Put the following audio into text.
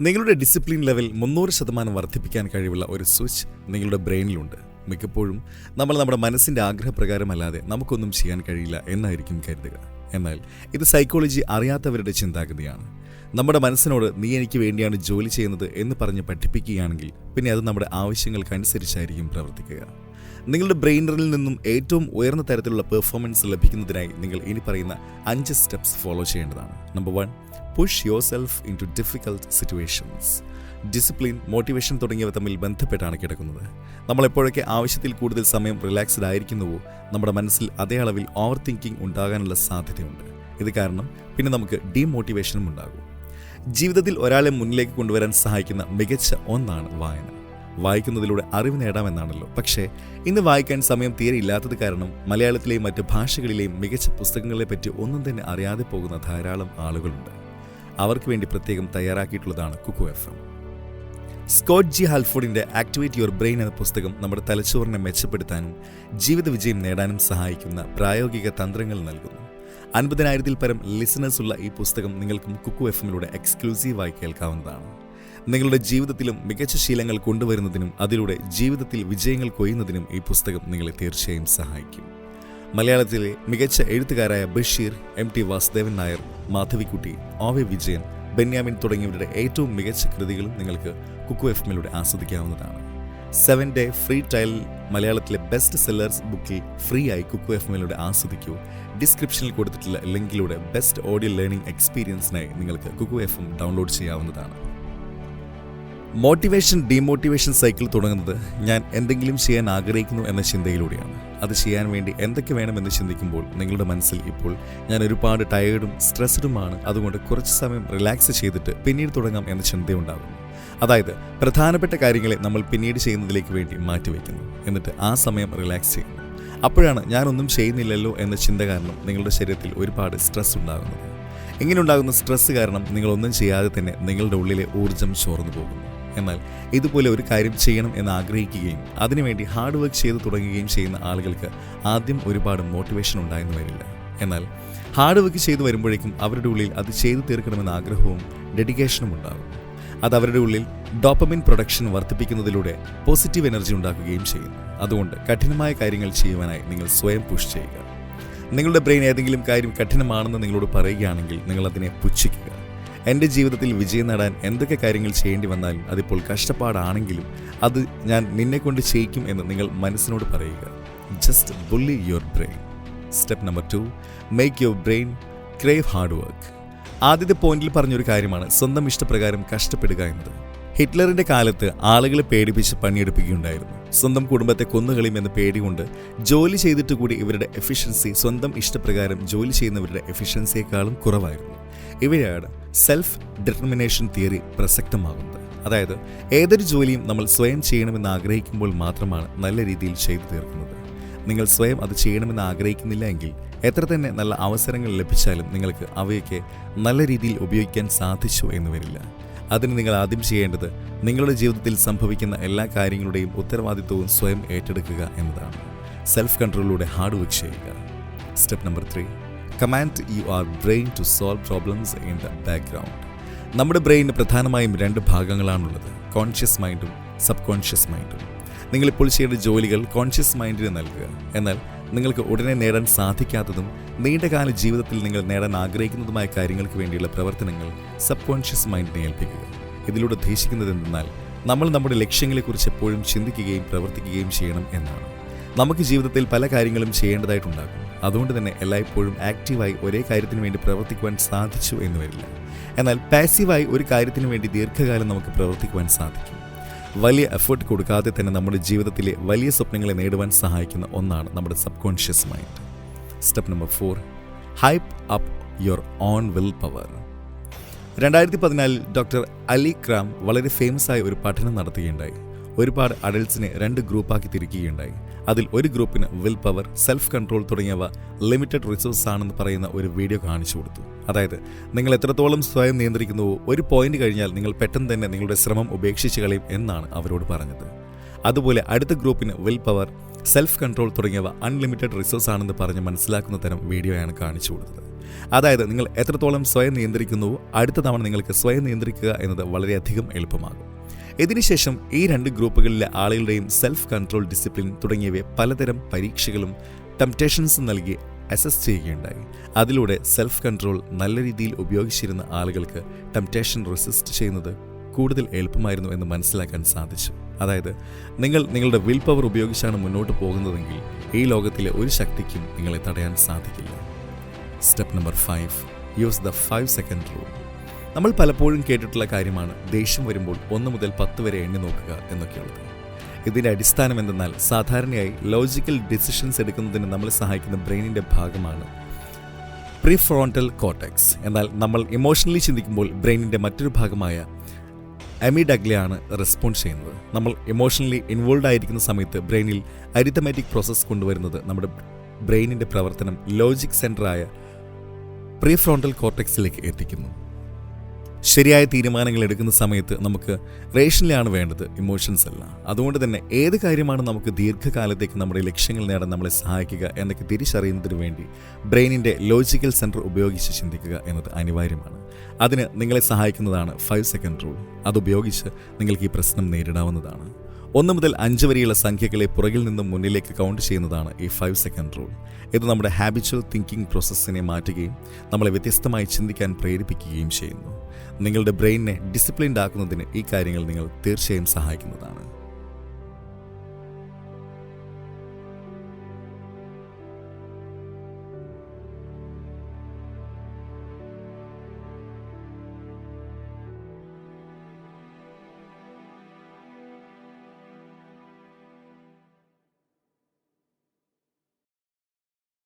നിങ്ങളുടെ discipline level 300% വർദ്ധിപ്പിക്കാൻ കഴിവുള്ള ഒരു സ്വിച്ച് നിങ്ങളുടെ ബ്രെയിനിലുണ്ട്. മിക്കപ്പോഴും നമ്മൾ നമ്മുടെ മനസ്സിൻ്റെ ആഗ്രഹപ്രകാരമല്ലാതെ നമുക്കൊന്നും ചെയ്യാൻ കഴിയില്ല എന്നായിരിക്കും കരുതുക. എന്നാൽ ഇത് സൈക്കോളജി അറിയാത്തവരുടെ ചിന്താഗതിയാണ്. നമ്മുടെ മനസ്സിനോട് നീ എനിക്ക് വേണ്ടിയാണ് ജോലി ചെയ്യുന്നത് എന്ന് പറഞ്ഞ് പഠിപ്പിക്കുകയാണെങ്കിൽ പിന്നെ അത് നമ്മുടെ ആവശ്യങ്ങൾക്കനുസരിച്ചായിരിക്കും പ്രവർത്തിക്കുക. നിങ്ങളുടെ ബ്രെയിനറിൽ നിന്നും ഏറ്റവും ഉയർന്ന തരത്തിലുള്ള പെർഫോമൻസ് ലഭിക്കുന്നതിനായി നിങ്ങൾ ഇനി പറയുന്ന 5 സ്റ്റെപ്സ് ഫോളോ ചെയ്യേണ്ടതാണ്. Number 1, push your self in to difficult situations. Discipline, motivation തുടങ്ങിയവ തമ്മിൽ ബന്ധപ്പെട്ടാണ് കിടക്കുന്നത്. നമ്മൾ എപ്പോഴൊക്കെ ആവശ്യത്തിൽ കൂടുതൽ സമയം റിലാക്സ്ഡ് ആയിരിക്കുന്നുവോ നമ്മുടെ മനസ്സിൽ അതേ അളവിൽ ഓവർ തിങ്കിങ് ഉണ്ടാകാനുള്ള സാധ്യതയുണ്ട്. ഇത് കാരണം പിന്നെ നമുക്ക് ഡീമോട്ടിവേഷനും ഉണ്ടാകും. ജീവിതത്തിൽ ഒരാളെ മുന്നിലേക്ക് കൊണ്ടുവരാൻ സഹായിക്കുന്ന മികച്ച ഒന്നാണ് വായന. വായിക്കുന്നതിലൂടെ അറിവ് നേടാമെന്നാണല്ലോ. പക്ഷേ ഇന്ന് വായിക്കാൻ സമയം തീരെ ഇല്ലാത്തത് കാരണം മലയാളത്തിലെയും മറ്റ് ഭാഷകളിലെയും മികച്ച പുസ്തകങ്ങളെപ്പറ്റി ഒന്നും തന്നെ അറിയാതെ പോകുന്ന ധാരാളം ആളുകളുണ്ട്. അവർക്ക് വേണ്ടി പ്രത്യേകം തയ്യാറാക്കിയിട്ടുള്ളതാണ് കുക്കു FM. സ്കോട്ട് ജി ഹാൽഫോർഡിൻ്റെ ആക്ടിവേറ്റ് യുവർ ബ്രെയിൻ എന്ന പുസ്തകം നമ്മുടെ തലച്ചോറിനെ മെച്ചപ്പെടുത്താനും ജീവിത വിജയം നേടാനും സഹായിക്കുന്ന പ്രായോഗിക തന്ത്രങ്ങൾ നൽകുന്നു. 50,000-ൽ പരം ലിസണേഴ്സ് ഉള്ള ഈ പുസ്തകം നിങ്ങൾക്കും കുക്കു FMലൂടെ എക്സ്ക്ലൂസീവായി കേൾക്കാവുന്നതാണ്. നിങ്ങളുടെ ജീവിതത്തിലും മികച്ച ശീലങ്ങൾ കൊണ്ടുവരുന്നതിനും അതിലൂടെ ജീവിതത്തിൽ വിജയങ്ങൾ കൊയ്യുന്നതിനും ഈ പുസ്തകം നിങ്ങളെ തീർച്ചയായും സഹായിക്കും. മലയാളത്തിലെ മികച്ച എഴുത്തുകാരായ ബഷീർ, MT വാസുദേവൻ നായർ, മാധവിക്കുട്ടി, OV വിജയൻ, ബെന്യാമിൻ തുടങ്ങിയവരുടെ ഏറ്റവും മികച്ച കൃതികളും നിങ്ങൾക്ക് കുക്കു FMലൂടെ ആസ്വദിക്കാവുന്നതാണ്. 7 ഡേ ഫ്രീ ട്രയൽ മലയാളത്തിലെ ബെസ്റ്റ് സെല്ലേഴ്സ് ബുക്കിൽ ഫ്രീ ആയി കുക്കു FMലൂടെ ആസ്വദിക്കൂ. ഡിസ്ക്രിപ്ഷനിൽ കൊടുത്തിട്ടുള്ള ലിങ്കിലൂടെ ബെസ്റ്റ് ഓഡിയോ ലേണിംഗ് എക്സ്പീരിയൻസിനായി നിങ്ങൾക്ക് കുക്കു FM ഡൗൺലോഡ് ചെയ്യാവുന്നതാണ്. മോട്ടിവേഷൻ ഡീമോട്ടിവേഷൻ സൈക്കിൾ തുടങ്ങുന്നത് ഞാൻ എന്തെങ്കിലും ചെയ്യാൻ ആഗ്രഹിക്കുന്നു എന്ന ചിന്തയിലൂടെയാണ്. അത് ചെയ്യാൻ വേണ്ടി എന്തൊക്കെ വേണമെന്ന് ചിന്തിക്കുമ്പോൾ നിങ്ങളുടെ മനസ്സിൽ ഇപ്പോൾ ഞാൻ ഒരുപാട് ടയേർഡും സ്ട്രെസ്ഡുമാണ്, അതുകൊണ്ട് കുറച്ച് സമയം റിലാക്സ് ചെയ്തിട്ട് പിന്നീട് തുടങ്ങാം എന്ന ചിന്തയുണ്ടാകും. അതായത് പ്രധാനപ്പെട്ട കാര്യങ്ങളെ നമ്മൾ പിന്നീട് ചെയ്യുന്നതിലേക്ക് വേണ്ടി മാറ്റിവെക്കുന്നു, എന്നിട്ട് ആ സമയം റിലാക്സ് ചെയ്യുന്നു. അപ്പോഴാണ് ഞാനൊന്നും ചെയ്യുന്നില്ലല്ലോ എന്ന ചിന്ത കാരണം നിങ്ങളുടെ ശരീരത്തിൽ ഒരുപാട് സ്ട്രെസ് ഉണ്ടാകുന്നത്. ഇങ്ങനെ ഉണ്ടാകുന്ന സ്ട്രെസ് കാരണം നിങ്ങളൊന്നും ചെയ്യാതെ തന്നെ നിങ്ങളുടെ ഉള്ളിലെ ഊർജ്ജം ചോർന്നു പോകുന്നു. എന്നാൽ ഇതുപോലെ ഒരു കാര്യം ചെയ്യണം എന്ന് ആഗ്രഹിക്കുകയും അതിനുവേണ്ടി ഹാർഡ് വർക്ക് ചെയ്ത് തുടങ്ങുകയും ചെയ്യുന്ന ആളുകൾക്ക് ആദ്യം ഒരുപാട് മോട്ടിവേഷൻ ഉണ്ടായെന്ന് വരില്ല. എന്നാൽ ഹാർഡ് വർക്ക് ചെയ്തു വരുമ്പോഴേക്കും അവരുടെ ഉള്ളിൽ അത് ചെയ്തു തീർക്കണമെന്ന ആഗ്രഹവും ഡെഡിക്കേഷനും ഉണ്ടാകും. അത് അവരുടെ ഉള്ളിൽ ഡോപ്പമിൻ പ്രൊഡക്ഷൻ വർദ്ധിപ്പിക്കുന്നതിലൂടെ പോസിറ്റീവ് എനർജി ഉണ്ടാക്കുകയും ചെയ്യുന്നു. അതുകൊണ്ട് കഠിനമായ കാര്യങ്ങൾ ചെയ്യുവാനായി നിങ്ങൾ സ്വയം പുഷ് ചെയ്യുക. നിങ്ങളുടെ ബ്രെയിൻ ഏതെങ്കിലും കാര്യം കഠിനമാണെന്ന് നിങ്ങളോട് പറയുകയാണെങ്കിൽ നിങ്ങൾ അതിനെ പുച്ഛിക്കുക. എൻ്റെ ജീവിതത്തിൽ വിജയം നേടാൻ എന്തൊക്കെ കാര്യങ്ങൾ ചെയ്യേണ്ടി വന്നാലും അതിപ്പോൾ കഷ്ടപ്പാടാണെങ്കിലും അത് ഞാൻ നിന്നെക്കൊണ്ട് ചെയ്യിക്കും എന്ന് നിങ്ങൾ മനസ്സിനോട് പറയുക. Just bully your brain. Step number 2, make your brain crave hard work. ആദ്യത്തെ പോയിന്റിൽ പറഞ്ഞൊരു കാര്യമാണ് സ്വന്തം ഇഷ്ടപ്രകാരം കഷ്ടപ്പെടുക എന്നത്. ഹിറ്റ്ലറിന്റെ കാലത്ത് ആളുകളെ പേടിപ്പിച്ച് പണിയെടുപ്പിക്കുകയുണ്ടായിരുന്നു. സ്വന്തം കുടുംബത്തെ കൊന്നുകളയും എന്ന പേടികൊണ്ട് ജോലി ചെയ്തിട്ട് കൂടി ഇവരുടെ എഫിഷ്യൻസി സ്വന്തം ഇഷ്ടപ്രകാരം ജോലി ചെയ്യുന്നവരുടെ എഫിഷ്യൻസിയേക്കാളും കുറവായിരുന്നു. ഇവയാണ് സെൽഫ് ഡിറ്റർമിനേഷൻ തിയറി പ്രസക്തമാകുന്നത്. അതായത് ഏതൊരു ജോലിയും നമ്മൾ സ്വയം ചെയ്യണമെന്ന് ആഗ്രഹിക്കുമ്പോൾ മാത്രമാണ് നല്ല രീതിയിൽ ചെയ്തു തീർക്കുന്നത്. നിങ്ങൾ സ്വയം അത് ചെയ്യണമെന്ന് ആഗ്രഹിക്കുന്നില്ല എങ്കിൽ എത്ര തന്നെ നല്ല അവസരങ്ങൾ ലഭിച്ചാലും നിങ്ങൾക്ക് അവയൊക്കെ നല്ല രീതിയിൽ ഉപയോഗിക്കാൻ സാധിച്ചു എന്ന് വരില്ല. അതിന് നിങ്ങൾ ആദ്യം ചെയ്യേണ്ടത് നിങ്ങളുടെ ജീവിതത്തിൽ സംഭവിക്കുന്ന എല്ലാ കാര്യങ്ങളുടെയും ഉത്തരവാദിത്വവും സ്വയം ഏറ്റെടുക്കുക എന്നതാണ്. സെൽഫ് കൺട്രോളിലൂടെ ഹാർഡ് വർക്ക് ചെയ്യുക. Step number 3, command your brain to solve problems in the background. നമ്മുടെ ബ്രെയിനിന് പ്രധാനമായും 2 ഭാഗങ്ങളാണുള്ളത്, കോൺഷ്യസ് മൈൻഡും സബ് കോൺഷ്യസ് മൈൻഡും. നിങ്ങളിപ്പോൾ ചെയ്യേണ്ട ജോലികൾ കോൺഷ്യസ് മൈൻഡിന് നൽകുക. എന്നാൽ നിങ്ങൾക്ക് ഉടനെ നേടാൻ സാധിക്കാത്തതും നീണ്ടകാല ജീവിതത്തിൽ നിങ്ങൾ നേടാൻ ആഗ്രഹിക്കുന്നതുമായ കാര്യങ്ങൾക്ക് വേണ്ടിയുള്ള പ്രവർത്തനങ്ങൾ സബ് കോൺഷ്യസ് മൈൻഡിനെ ഏൽപ്പിക്കുക. ഇതിലൂടെ ഉദ്ദേശിക്കുന്നത് എന്തെന്നാൽ നമ്മൾ നമ്മുടെ ലക്ഷ്യങ്ങളെക്കുറിച്ച് എപ്പോഴും ചിന്തിക്കുകയും പ്രവർത്തിക്കുകയും ചെയ്യണം എന്നാണ്. നമുക്ക് ജീവിതത്തിൽ പല കാര്യങ്ങളും ചെയ്യേണ്ടതായിട്ടുണ്ടാകും. അതുകൊണ്ട് തന്നെ എല്ലായ്പ്പോഴും ആക്റ്റീവായി ഒരേ കാര്യത്തിന് വേണ്ടി പ്രവർത്തിക്കുവാൻ സാധിച്ചു എന്ന് വരില്ല. എന്നാൽ പാസീവായി ഒരു കാര്യത്തിന് വേണ്ടി ദീർഘകാലം നമുക്ക് പ്രവർത്തിക്കുവാൻ സാധിക്കും. വലിയ എഫേർട്ട് കൊടുക്കാതെ തന്നെ നമ്മുടെ ജീവിതത്തിലെ വലിയ സ്വപ്നങ്ങളെ നേടുവാൻ സഹായിക്കുന്ന ഒന്നാണ് നമ്മുടെ sub conscious mind. Step number 4, hype up your own will power. 2014 doctor Ali cramp വളരെ ഫേമസ് ആയ ഒരു പഠനം നടത്തുകയുണ്ടായി. ഒരുപാട് അഡൽട്സിനെ 2 ഗ്രൂപ്പാക്കി തിരിക്കുകയുണ്ടായി. അതിൽ ഒരു ഗ്രൂപ്പിന് വിൽ പവർ, സെൽഫ് കൺട്രോൾ തുടങ്ങിയവ ലിമിറ്റഡ് റിസോഴ്സ് ആണെന്ന് പറയുന്ന ഒരു വീഡിയോ കാണിച്ചു കൊടുത്തു. അതായത് നിങ്ങൾ എത്രത്തോളം സ്വയം നിയന്ത്രിക്കുന്നുവോ ഒരു പോയിന്റ് കഴിഞ്ഞാൽ നിങ്ങൾ പെട്ടെന്ന് തന്നെ നിങ്ങളുടെ ശ്രമം ഉപേക്ഷിച്ച് കളയും എന്നാണ് അവരോട് പറഞ്ഞത്. അതുപോലെ അടുത്ത ഗ്രൂപ്പിന് വിൽ പവർ, സെൽഫ് കൺട്രോൾ തുടങ്ങിയവ അൺലിമിറ്റഡ് റിസോഴ്സ് ആണെന്ന് പറഞ്ഞ് മനസ്സിലാക്കുന്ന തരം വീഡിയോയാണ് കാണിച്ചു കൊടുത്തത്. അതായത് നിങ്ങൾ എത്രത്തോളം സ്വയം നിയന്ത്രിക്കുന്നുവോ അടുത്ത തവണ നിങ്ങൾക്ക് സ്വയം നിയന്ത്രിക്കുക എന്നത് വളരെയധികം എളുപ്പമാകും. ഇതിനുശേഷം ഈ 2 ഗ്രൂപ്പുകളിലെ ആളുകളുടെയും സെൽഫ് കൺട്രോൾ, ഡിസിപ്ലിൻ തുടങ്ങിയവയെ പലതരം പരീക്ഷകളും ടെംപ്റ്റേഷൻസും നൽകി അസസ് ചെയ്യുകയുണ്ടായി. അതിലൂടെ സെൽഫ് കൺട്രോൾ നല്ല രീതിയിൽ ഉപയോഗിച്ചിരുന്ന ആളുകൾക്ക് ടെംപ്റ്റേഷൻ റെസിസ്റ്റ് ചെയ്യുന്നത് കൂടുതൽ എളുപ്പമായിരുന്നു എന്ന് മനസ്സിലാക്കാൻ സാധിച്ചു. അതായത് നിങ്ങൾ നിങ്ങളുടെ വിൽ പവർ ഉപയോഗിച്ചാണ് മുന്നോട്ട് പോകുന്നതെങ്കിൽ ഈ ലോകത്തിലെ ഒരു ശക്തിക്കും നിങ്ങളെ തടയാൻ സാധിക്കില്ല. Step number 5, use the 5 second rule. നമ്മൾ പലപ്പോഴും കേട്ടിട്ടുള്ള കാര്യമാണ് ദേഷ്യം വരുമ്പോൾ 1 മുതൽ 10 വരെ എണ്ണി നോക്കുക എന്നൊക്കെയുള്ളത്. ഇതിൻ്റെ അടിസ്ഥാനം എന്തെന്നാൽ സാധാരണയായി ലോജിക്കൽ ഡിസിഷൻസ് എടുക്കുന്നതിന് നമ്മളെ സഹായിക്കുന്ന ബ്രെയിനിൻ്റെ ഭാഗമാണ് പ്രീഫ്രോണ്ടൽ കോർട്ടെക്സ്. എന്നാൽ നമ്മൾ ഇമോഷണലി ചിന്തിക്കുമ്പോൾ ബ്രെയിനിൻ്റെ മറ്റൊരു ഭാഗമായ അമിഡഗ്ലയാണ് റെസ്പോണ്ട് ചെയ്യുന്നത്. നമ്മൾ ഇമോഷണലി ഇൻവോൾവ് ആയിരിക്കുന്ന സമയത്ത് ബ്രെയിനിൽ അരിത്തമാറ്റിക് പ്രോസസ്സ് കൊണ്ടുവരുന്നത് നമ്മുടെ ബ്രെയിനിൻ്റെ പ്രവർത്തനം ലോജിക് സെൻറ്ററായ പ്രീഫ്രോണ്ടൽ കോർട്ടെക്സിലേക്ക് എത്തിക്കുന്നു. ശരിയായ തീരുമാനങ്ങൾ എടുക്കുന്ന സമയത്ത് നമുക്ക് റേഷനിലാണ് വേണ്ടത്, ഇമോഷൻസ് അല്ല. അതുകൊണ്ട് തന്നെ ഏത് കാര്യമാണ് നമുക്ക് ദീർഘകാലത്തേക്ക് നമ്മുടെ ലക്ഷ്യങ്ങൾ നേടാൻ നമ്മളെ സഹായിക്കുക എന്നൊക്കെ തിരിച്ചറിയുന്നതിന് വേണ്ടി ബ്രെയിനിൻ്റെ ലോജിക്കൽ സെൻറ്റർ ഉപയോഗിച്ച് ചിന്തിക്കുക എന്നത് അനിവാര്യമാണ്. അതിന് നിങ്ങളെ സഹായിക്കുന്നതാണ് 5 സെക്കൻഡ് റൂൾ. അതുപയോഗിച്ച് നിങ്ങൾക്ക് ഈ പ്രശ്നം നേരിടാവുന്നതാണ്. 1 മുതൽ 5 വരെയുള്ള സംഖ്യകളെ പുറകിൽ നിന്നും മുന്നിലേക്ക് കൗണ്ട് ചെയ്യുന്നതാണ് ഈ 5 സെക്കൻഡ് റൂൾ. ഇത് നമ്മുടെ ഹാബിച്വൽ തിങ്കിങ് പ്രോസസ്സിനെ മാറ്റുകയും നമ്മളെ വ്യത്യസ്തമായി ചിന്തിക്കാൻ പ്രേരിപ്പിക്കുകയും ചെയ്യുന്നു. നിങ്ങളുടെ ബ്രെയിനിനെ ഡിസിപ്ലിൻഡ് ആക്കുന്നതിന് ഈ കാര്യങ്ങൾ നിങ്ങൾ തീർച്ചയായും സഹായിക്കുന്നതാണ്.